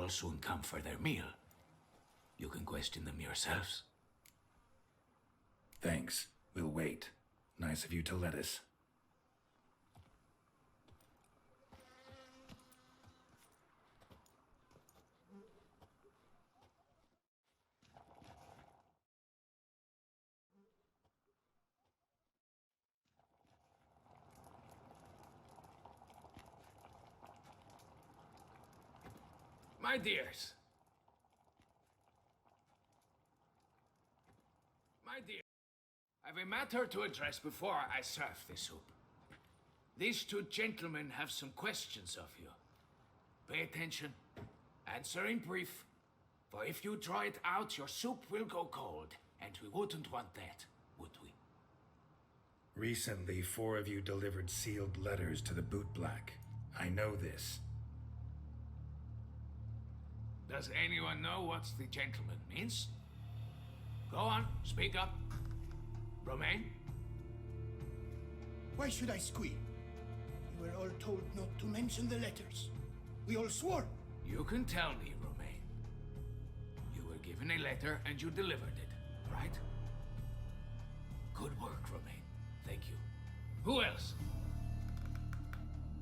will soon come for their meal. You can question them yourselves. Thanks. We'll wait. Nice of you to let us. My dears. My dear, I've a matter to address before I serve the soup. These two gentlemen have some questions of you. Pay attention. Answer in brief. For if you draw it out, your soup will go cold. And we wouldn't want that, would we? Recently, 4 of you delivered sealed letters to the bootblack. I know this. Does anyone know what the gentleman means? Go on, speak up. Romain? Why should I squeal? We were all told not to mention the letters. We all swore. You can tell me, Romain. You were given a letter and you delivered it, right? Good work, Romain. Thank you. Who else?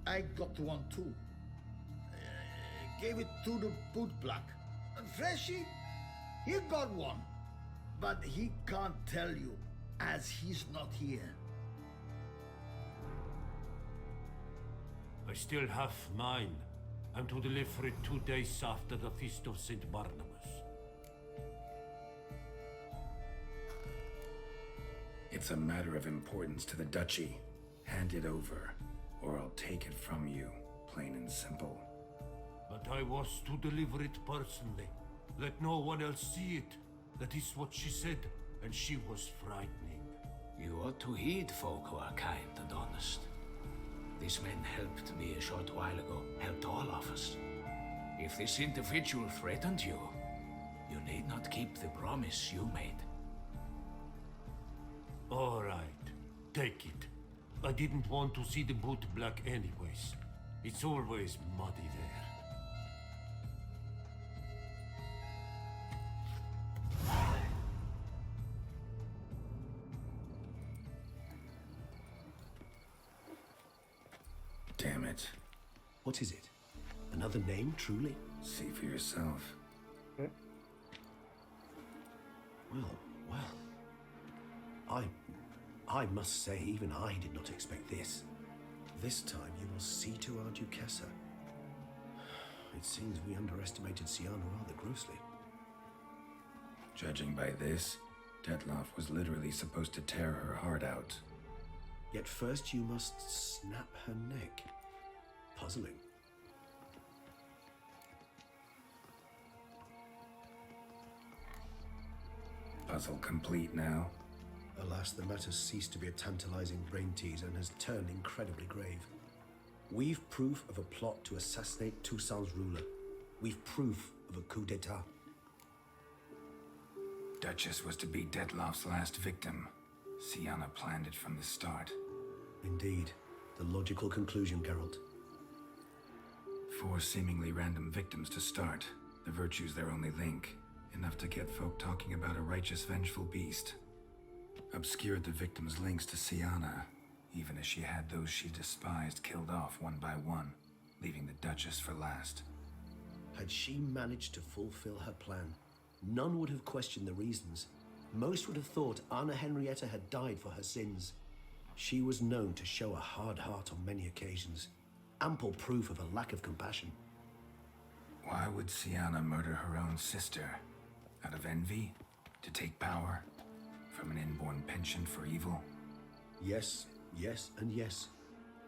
I got one too. Gave it to the bootblack. Freshie, he got one. But he can't tell you, as he's not here. I still have mine. I'm to deliver it 2 days after the Feast of St. Barnabas. It's a matter of importance to the Duchy. Hand it over, or I'll take it from you, plain and simple. But I was to deliver it personally. Let no one else see it. That is what she said, and she was frightening. You ought to heed folk who are kind and honest. These men helped me a short while ago, helped all of us. If this individual threatened you, you need not keep the promise you made. All right, take it. I didn't want to see the bootblack anyways. It's always muddy there. Damn it. What is it? Another name, truly? See for yourself. Well. I must say, even I did not expect this. This time you will see to our Duchessa. It seems we underestimated Siana rather grossly. Judging by this, Detloff was literally supposed to tear her heart out. Yet first you must snap her neck. Puzzling. Puzzle complete now? Alas, the matter's ceased to be a tantalizing brain teaser and has turned incredibly grave. We've proof of a plot to assassinate Toussaint's ruler. We've proof of a coup d'etat. Duchess was to be Detloff's last victim. Siana planned it from the start. Indeed. The logical conclusion, Geralt. 4 seemingly random victims to start. The virtue's their only link. Enough to get folk talking about a righteous, vengeful beast. Obscured the victims' links to Siana, even as she had those she despised killed off one by one, leaving the Duchess for last. Had she managed to fulfill her plan, none would have questioned the reasons. Most would have thought Anna Henrietta had died for her sins. She was known to show a hard heart on many occasions. Ample proof of a lack of compassion. Why would Siana murder her own sister? Out of envy? To take power? From an inborn penchant for evil? Yes, yes, and yes.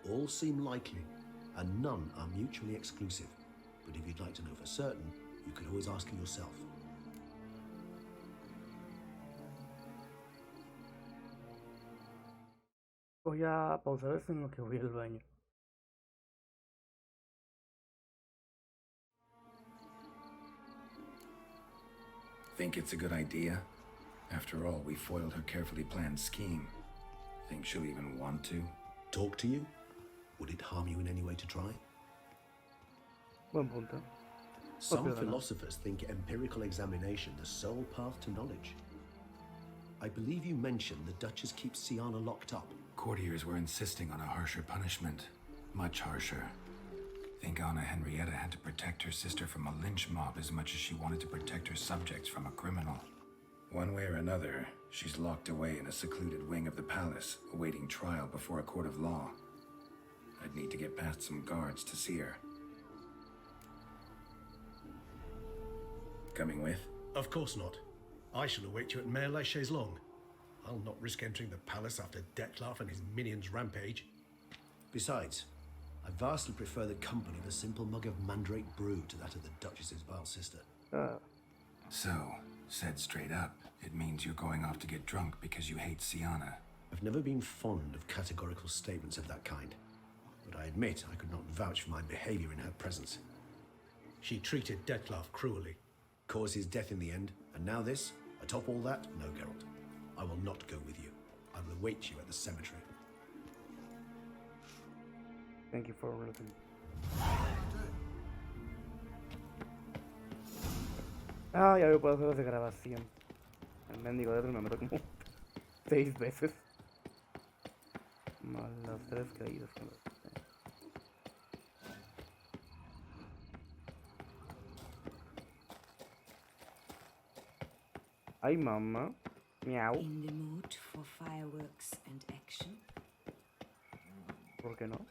All seem likely, and none are mutually exclusive. But if you'd like to know for certain, you could always ask her yourself. Voy a pausar esto en lo que voy al baño. Think it's a good idea? After all, we foiled her carefully planned scheme. Think she'll even want to? Talk to you? Would it harm you in any way to try? Buen punto. Some Proprio da no. philosophers think empirical examination the sole path to knowledge. I believe you mentioned the Duchess keeps Siana locked up. Courtiers were insisting on a harsher punishment. Much harsher. Think Anna Henrietta had to protect her sister from a lynch mob as much as she wanted to protect her subjects from a criminal. One way or another, she's locked away in a secluded wing of the palace, awaiting trial before a court of law. I'd need to get past some guards to see her. Coming with? Of course not. I shall await you at Mare la Chaise-Longue. I'll not risk entering the palace after Dettlaff and his minions rampage. Besides, I vastly prefer the company of a simple mug of mandrake brew to that of the Duchess's vile sister. So, said straight up, it means you're going off to get drunk because you hate Siana. I've never been fond of categorical statements of that kind, but I admit I could not vouch for my behavior in her presence. She treated Dettlaff cruelly, caused his death in the end, and now this? Atop all that, no, Geralt. I will not go with you. I will await you at the cemetery. Thank you for everything. Ah, ya veo, puedo hacer de grabación. El mendigo de me mató como 6 veces. Más las 3 caídas que me puse. Ay, mamá. Miau. In the mood for fireworks and action? ¿Por qué no?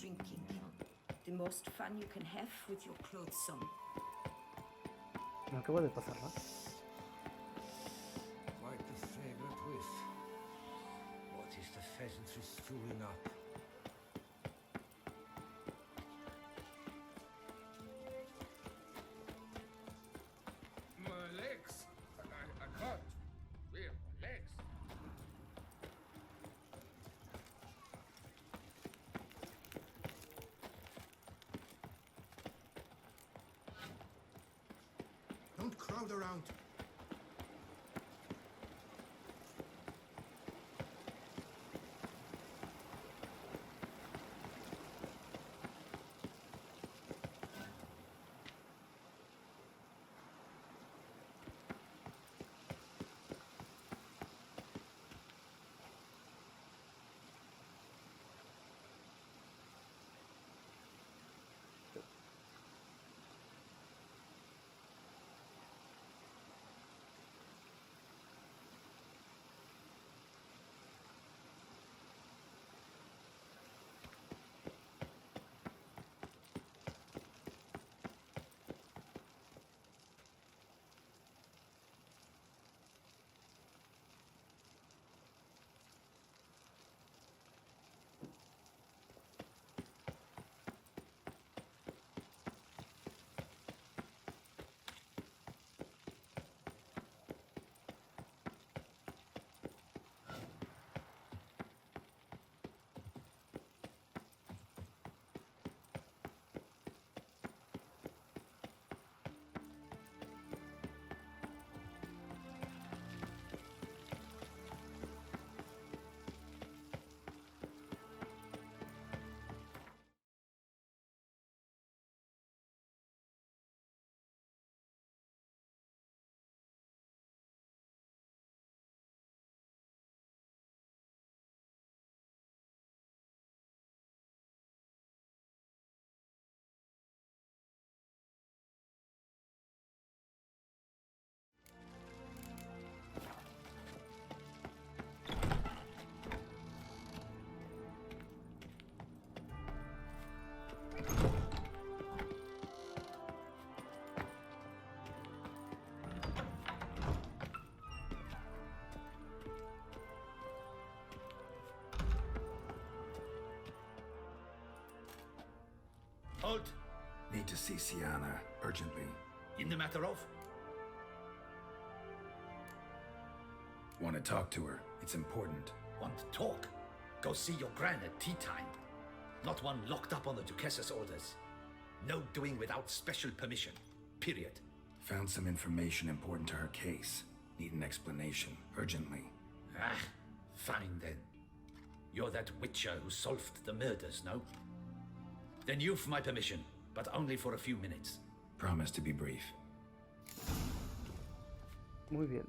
Drinking. The most fun you can have with your clothes on. Me acabo de pasar, ¿no? Quite the fragrant whiff. What is the pheasantry stewing up? My legs. I can't. Where? My legs. Don't crowd around. Halt! Need to see Sienna, urgently. In the matter of? Want to talk to her. It's important. Want to talk? Go see your gran at tea time. Not one locked up on the Duchess's orders. No doing without special permission. Period. Found some information important to her case. Need an explanation, urgently. Ah, fine then. You're that witcher who solved the murders, no? Then you've my permission, but only for a few minutes. Promise to be brief. Muy bien.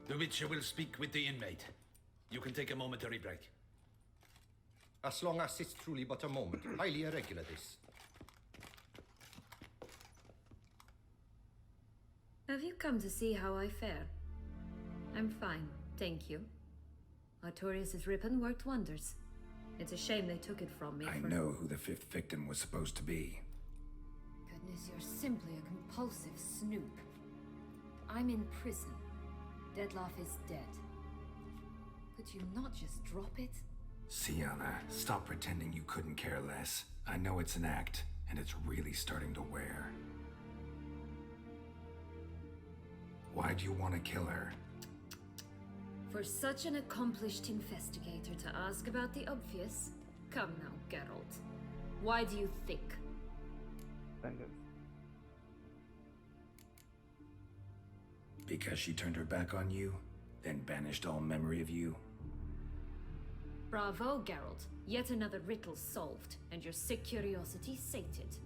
The witcher will speak with the inmate. You can take a momentary break. As long as it's truly but a moment. Highly irregular, this. Have you come to see how I fare? I'm fine, thank you. Artorius' ribbon worked wonders. It's a shame they took it from me. I know who the fifth victim was supposed to be. Goodness, you're simply a compulsive snoop. I'm in prison. Deadloff is dead. Could you not just drop it? Sienna, stop pretending you couldn't care less. I know it's an act, and it's really starting to wear. Why'd you want to kill her? For such an accomplished investigator to ask about the obvious? Come now, Geralt. Why do you think? Venga. Because she turned her back on you, then banished all memory of you? Bravo, Geralt. Yet another riddle solved, and your sick curiosity sated.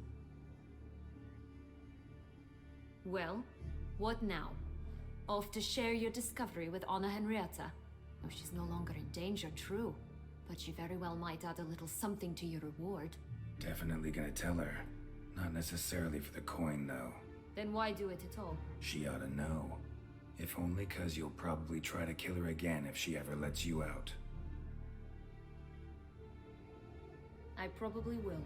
Well, what now? Off to share your discovery with Anna Henrietta? Oh, she's no longer in danger, true. But she very well might add a little something to your reward. Definitely gonna tell her. Not necessarily for the coin, though. Then why do it at all? She ought to know. If only 'cause you'll probably try to kill her again if she ever lets you out. I probably will.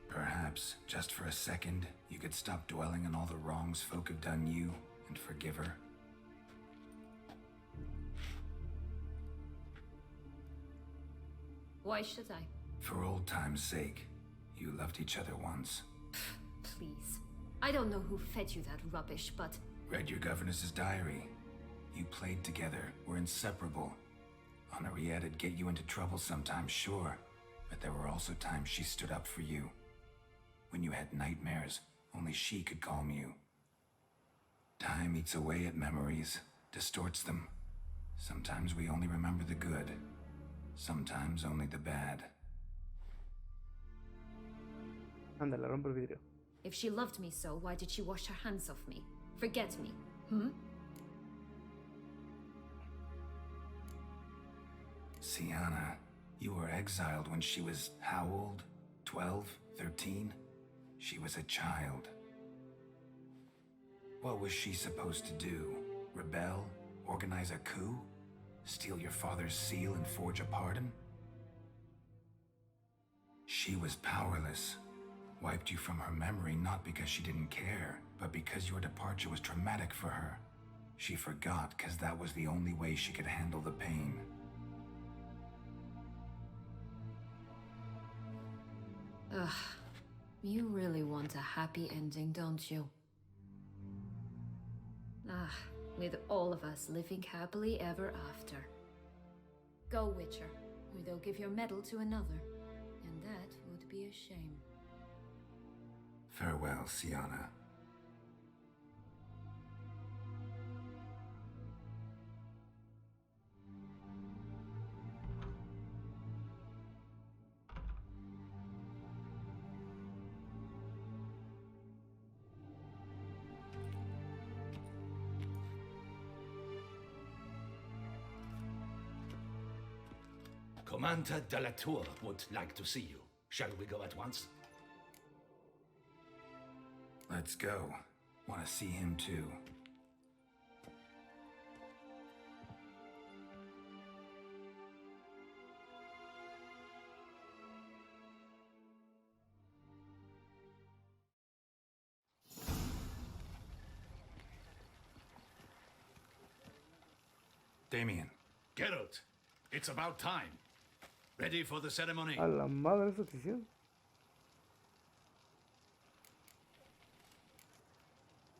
Perhaps, just for a second, you could stop dwelling on all the wrongs folk have done you and forgive her. Why should I? For old time's sake. You loved each other once. Please. I don't know who fed you that rubbish, but... Read your governess's diary. You played together, were inseparable. Henriette'd get you into trouble sometimes, sure. But there were also times she stood up for you. When you had nightmares, only she could calm you. Time eats away at memories, distorts them. Sometimes we only remember the good. Sometimes only the bad. Anda, le rompo el vidrio. If she loved me so, why did she wash her hands off me? Forget me, hmm? Sienna, you were exiled when she was how old? 12? 13? She was a child. What was she supposed to do? Rebel? Organize a coup? Steal your father's seal and forge a pardon? She was powerless. Wiped you from her memory not because she didn't care, but because your departure was traumatic for her. She forgot because that was the only way she could handle the pain. Ugh. You really want a happy ending, don't you? Ah, with all of us living happily ever after. Go, Witcher, or they'll give your medal to another. And that would be a shame. Farewell, Sienna. Commander de la Tour would like to see you. Shall we go at once? Let's go. Want to see him too. Damien. Geralt, it's about time. Ready for the ceremony? A la madre de su.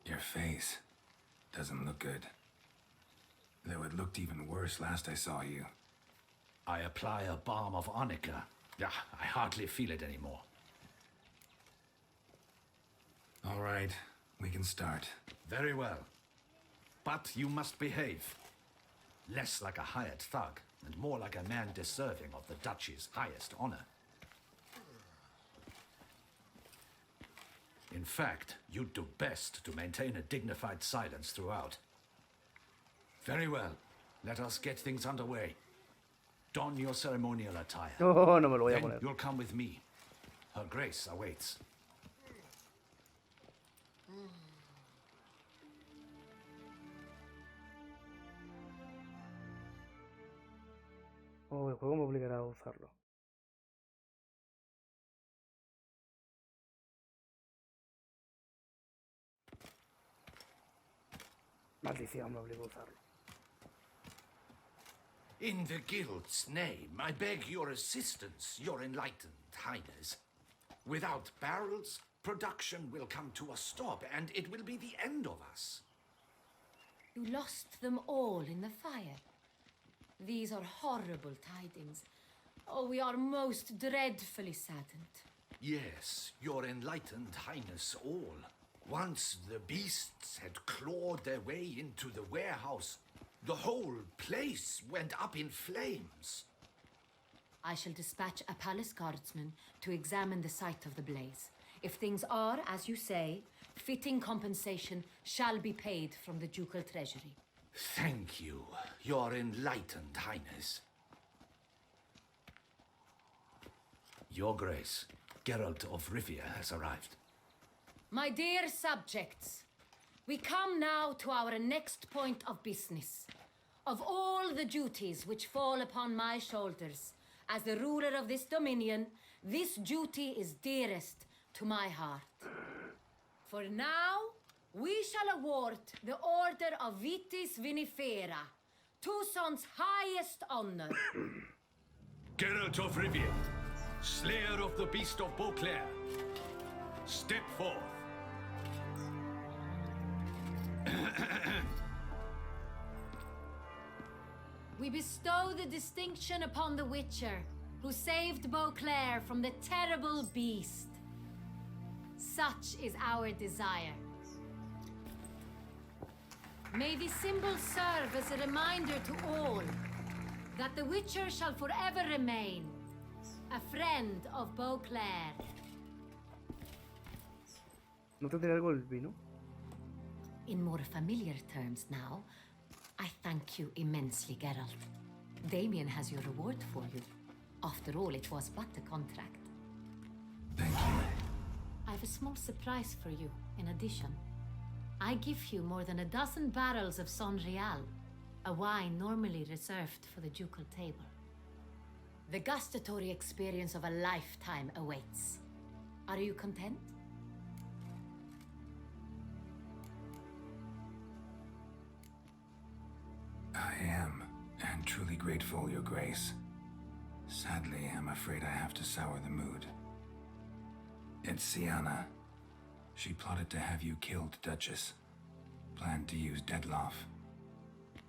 Your face doesn't look good. Though it looked even worse last I saw you. I apply a balm of arnica. Yeah, I hardly feel it anymore. All right, we can start. Very well. But you must behave. Less like a hired thug, and more like a man deserving of the duchy's highest honor. In fact, you'd do best to maintain a dignified silence throughout. Very well. Let us get things underway. Don your ceremonial attire. No, no me lo voy a Then poner. you'll come with me. Her Grace awaits. Oh, el juego me obligará a usarlo. Maldición, me obligó a usarlo. In the Guild's name, I beg your assistance, your enlightened highness. Without barrels, production will come to a stop, and it will be the end of us. You lost them all in the fire. These are horrible tidings. Oh, we are most dreadfully saddened. Yes, your enlightened highness all. Once the beasts had clawed their way into the warehouse, the whole place went up in flames. I shall dispatch a palace guardsman to examine the site of the blaze. If things are, as you say, fitting compensation shall be paid from the ducal treasury. Thank you, your enlightened highness. Your Grace, Geralt of Rivia has arrived. My dear subjects, we come now to our next point of business. Of all the duties which fall upon my shoulders, as the ruler of this dominion, this duty is dearest to my heart. For now, we shall award the Order of Vitis Vinifera, Tucson's highest honor. Geralt of Rivia, slayer of the beast of Beauclair, step forth. We bestow the distinction upon the Witcher, who saved Beauclair from the terrible beast. Such is our desire. May this symbol serve as a reminder to all that the Witcher shall forever remain a friend of Beauclair. ¿No te diré algo el vino? In more familiar terms now, I thank you immensely, Geralt. Damien has your reward for you. After all, it was but a contract. Thank you. I have a small surprise for you, in addition. I give you more than a dozen barrels of Sangre, a wine normally reserved for the ducal table. The gustatory experience of a lifetime awaits. Are you content? I am, and truly grateful, Your Grace. Sadly, I'm afraid I have to sour the mood. It's Sienna. She plotted to have you killed, Duchess. Planned to use Deadloff.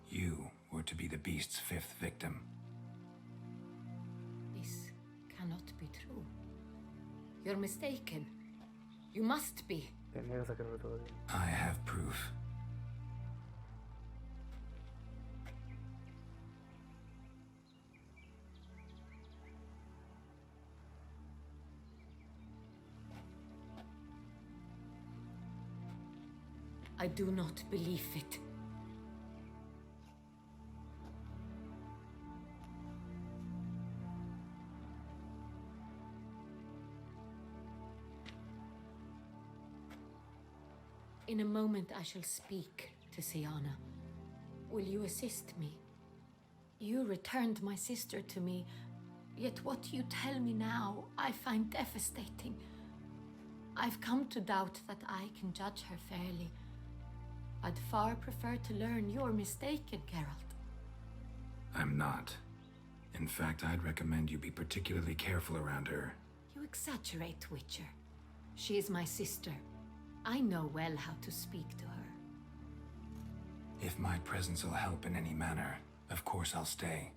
You were to be the beast's fifth victim. This cannot be true. You're mistaken. You must be. Tenía que sacarlo todavía. I have proof. I do not believe it. In a moment I shall speak to Sienna. Will you assist me? You returned my sister to me, yet what you tell me now I find devastating. I've come to doubt that I can judge her fairly. I'd far prefer to learn you're mistaken, Geralt. I'm not. In fact, I'd recommend you be particularly careful around her. You exaggerate, Witcher. She is my sister. I know well how to speak to her. If my presence will help in any manner, of course I'll stay.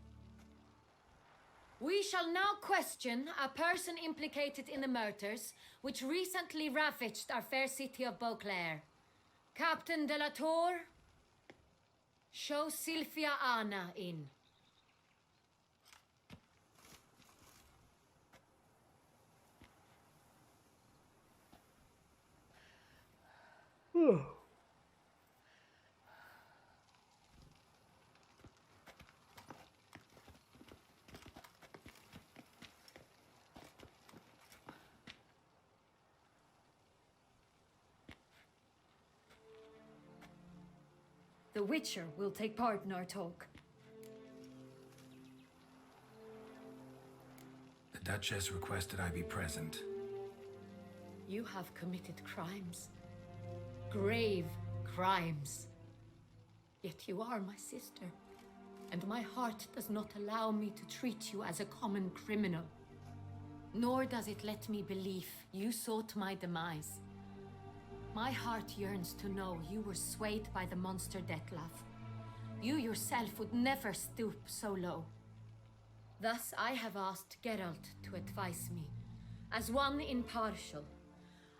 We shall now question a person implicated in the murders which recently ravaged our fair city of Beauclair. Captain de la Tour, show Sylvia Anna in. The Witcher will take part in our talk. The Duchess requested I be present. You have committed crimes. Grave crimes. Yet you are my sister, and my heart does not allow me to treat you as a common criminal. Nor does it let me believe you sought my demise. My heart yearns to know you were swayed by the monster Dettlaff. You yourself would never stoop so low. Thus I have asked Geralt to advise me, as one impartial.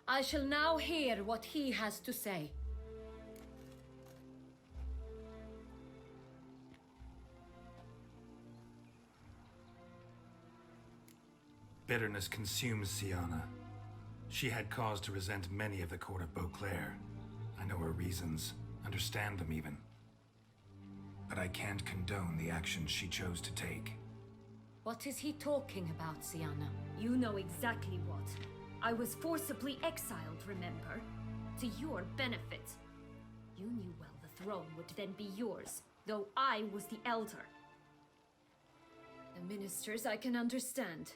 I shall now hear what he has to say. Bitterness consumes Siana. She had cause to resent many of the court of Beauclair. I know her reasons, understand them even. But I can't condone the actions she chose to take. What is he talking about, Siana? You know exactly what. I was forcibly exiled, remember? To your benefit. You knew well the throne would then be yours, though I was the elder. The ministers I can understand.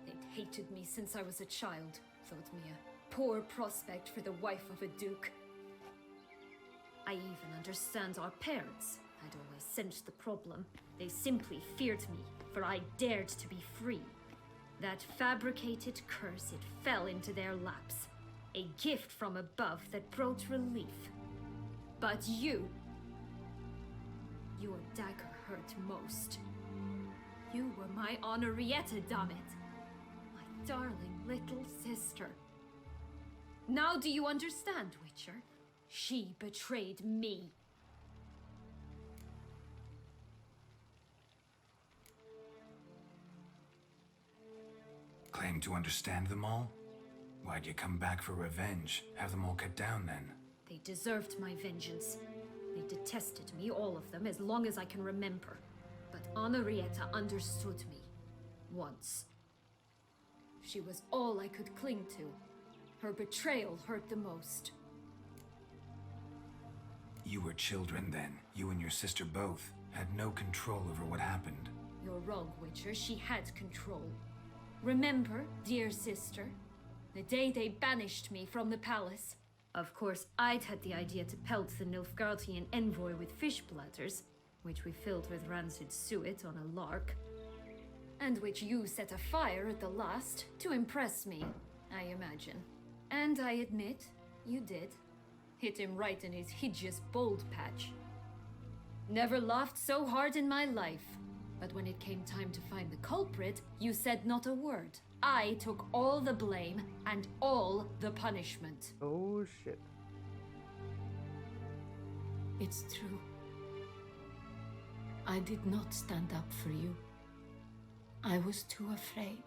They'd hated me since I was a child. Thought me a poor prospect for the wife of a duke. I even understand our parents. I'd always sensed the problem. They simply feared me, for I dared to be free. That fabricated curse, it fell into their laps. A gift from above that brought relief. But you... Your dagger hurt most. You were my Henrietta, damn it. Darling little sister. Now do you understand, Witcher? She betrayed me. Claim to understand them all? Why'd you come back for revenge? Have them all cut down then? They deserved my vengeance. They detested me, all of them, as long as I can remember. But Henrietta understood me. Once. She was all I could cling to. Her betrayal hurt the most. You were children then. You and your sister both had no control over what happened. You're wrong, Witcher. She had control. Remember, dear sister, the day they banished me from the palace? Of course, I'd had the idea to pelt the Nilfgaardian envoy with fish platters, which we filled with rancid suet on a lark. And which you set afire at the last, to impress me, I imagine. And I admit, you did. Hit him right in his hideous bald patch. Never laughed so hard in my life. But when it came time to find the culprit, you said not a word. I took all the blame and all the punishment. Oh shit. It's true. I did not stand up for you. I was too afraid.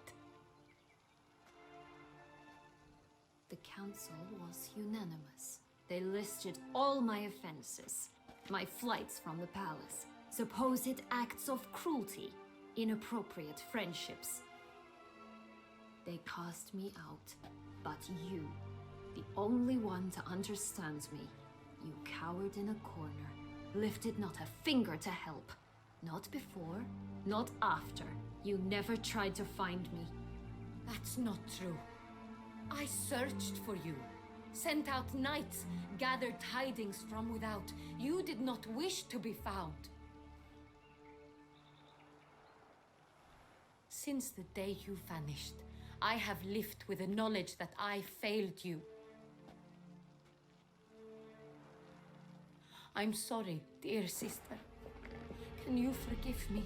The council was unanimous. They listed all my offenses. My flights from the palace, supposed acts of cruelty, inappropriate friendships. They cast me out, but you, the only one to understand me, you cowered in a corner, lifted not a finger to help. Not before, not after. You never tried to find me. That's not true. I searched for you, sent out knights, gathered tidings from without. You did not wish to be found. Since the day you vanished, I have lived with the knowledge that I failed you. I'm sorry, dear sister. Can you forgive me?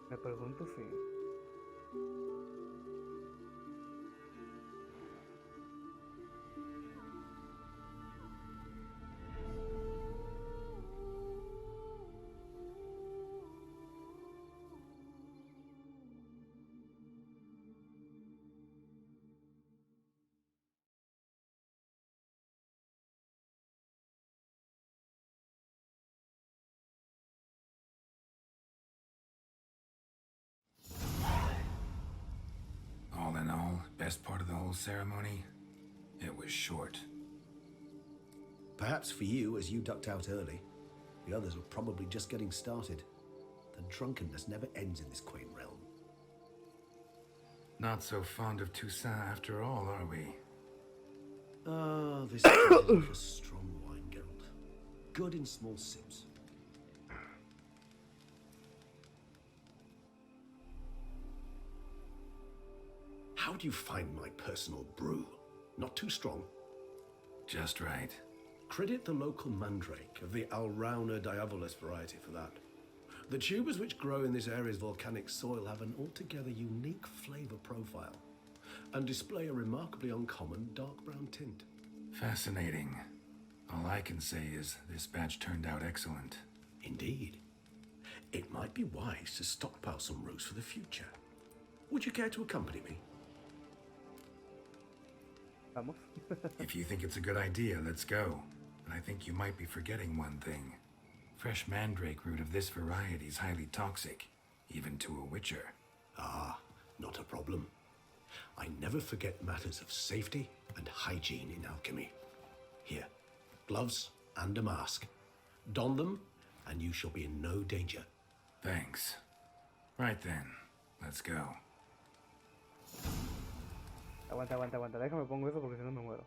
Me pregunto si... All in all, best part of the whole ceremony? It was short. Perhaps for you, as you ducked out early. The others were probably just getting started. The drunkenness never ends in this quaint realm. Not so fond of Toussaint after all, are we? Ah, this is like a strong wine, Geralt. Good in small sips. How do you find my personal brew? Not too strong? Just right. Credit the local mandrake of the Alrauna diabolus variety for that. The tubers which grow in this area's volcanic soil have an altogether unique flavor profile and display a remarkably uncommon dark brown tint. Fascinating. All I can say is this batch turned out excellent. Indeed. It might be wise to stockpile some roots for the future. Would you care to accompany me? Vamos. If you think it's a good idea, let's go. But I think you might be forgetting one thing. Fresh mandrake root of this variety is highly toxic, even to a witcher. Ah, not a problem. I never forget matters of safety and hygiene in alchemy. Here, gloves and a mask. Don them, and you shall be in no danger. Thanks. Right then, let's go. Aguanta. Déjame pongo eso porque si no me muero.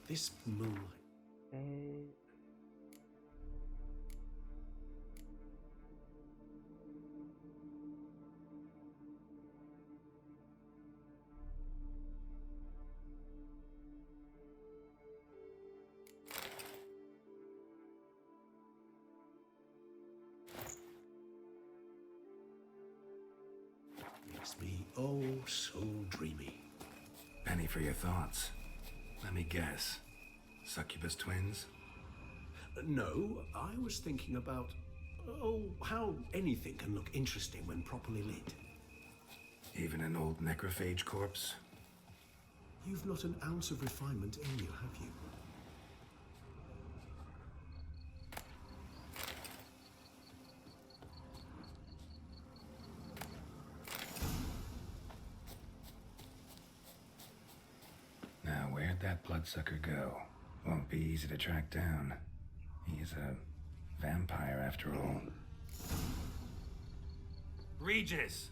This moonlight. Makes me oh so dreamy. Penny for your thoughts. Let me guess. Succubus twins? No, I was thinking about, how anything can look interesting when properly lit. Even an old necrophage corpse? You've not an ounce of refinement in you, have you? Now, where'd that bloodsucker go? Won't be easy to track down. He's a vampire, after all. Regis!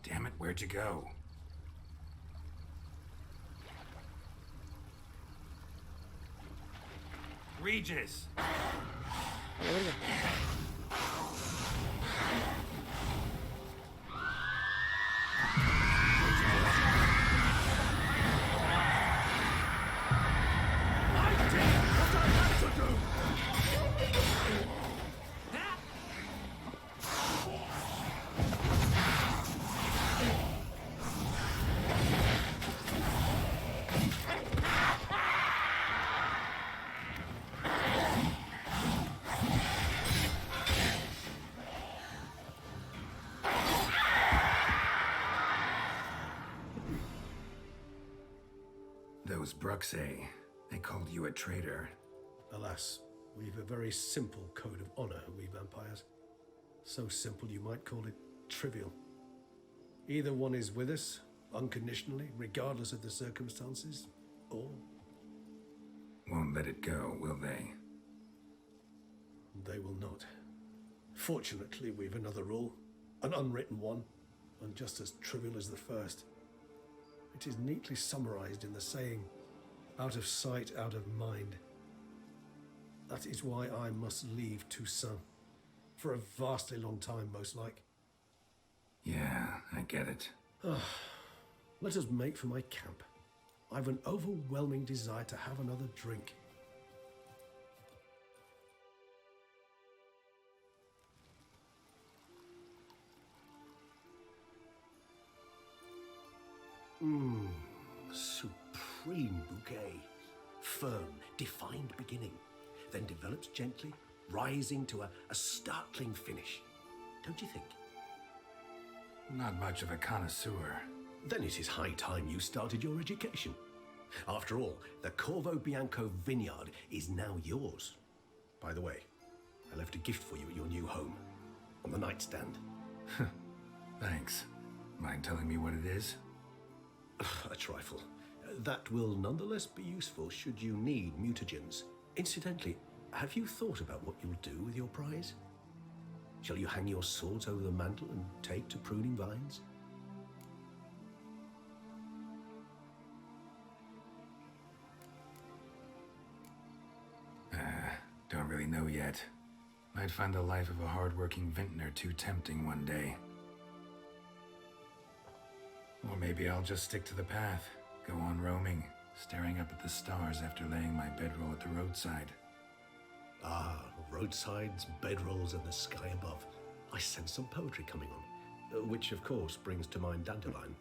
Damn it, where'd you go? Regis! Those Bruxay, they called you a traitor. Alas, we've a very simple code of honor, we vampires. So simple you might call it trivial. Either one is with us, unconditionally, regardless of the circumstances, or... Won't let it go, will they? They will not. Fortunately, we've another rule, an unwritten one, and just as trivial as the first. It is neatly summarized in the saying, out of sight, out of mind. That is why I must leave Toussaint. For a vastly long time, most like. Yeah, I get it. Let us make for my camp. I've an overwhelming desire to have another drink. Supreme bouquet. Firm, defined beginning, then develops gently, rising to a startling finish. Don't you think? Not much of a connoisseur. Then it is high time you started your education. After all, the Corvo Bianco vineyard is now yours. By the way, I left a gift for you at your new home, on the nightstand. Thanks. Mind telling me what it is? A trifle. That will nonetheless be useful should you need mutagens. Incidentally, have you thought about what you'll do with your prize? Shall you hang your swords over the mantle and take to pruning vines? Don't really know yet. Might find the life of a hard-working vintner too tempting one day. Or maybe I'll just stick to the path, go on roaming, staring up at the stars after laying my bedroll at the roadside. Ah, roadsides, bedrolls, and the sky above. I sense some poetry coming on, which of course brings to mind Dandelion.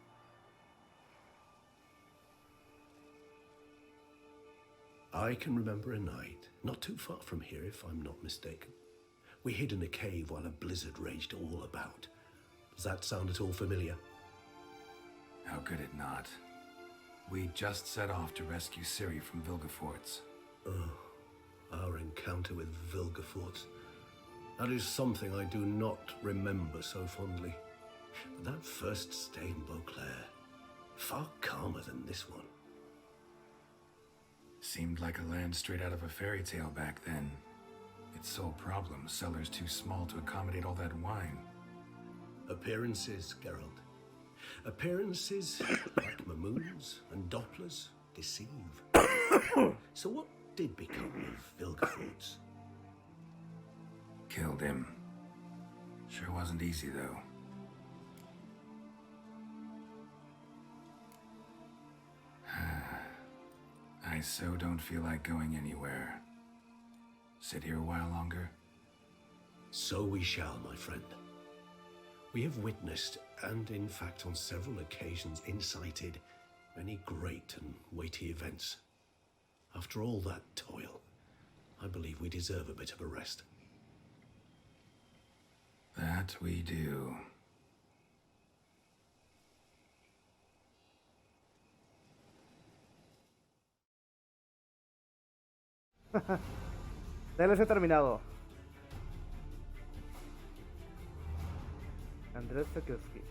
I can remember a night, not too far from here if I'm not mistaken. We hid in a cave while a blizzard raged all about. Does that sound at all familiar? How could it not? We just set off to rescue Ciri from Vilgefortz. Oh, our encounter with Vilgefortz. That is something I do not remember so fondly. But that first stay in Beauclair, far calmer than this one. Seemed like a land straight out of a fairy tale back then. Its sole problem, cellars too small to accommodate all that wine. Appearances, Geralt. Appearances, like Mamoons and Dopplers, deceive. So what did become of Vilgefortz? Killed him. Sure wasn't easy, though. I so don't feel like going anywhere. Sit here a while longer? So we shall, my friend. We have witnessed, and in fact on several occasions incited, many great and weighty events. After all that toil, I believe we deserve a bit of a rest. That we do. DLC terminado. Andrés Sekowski.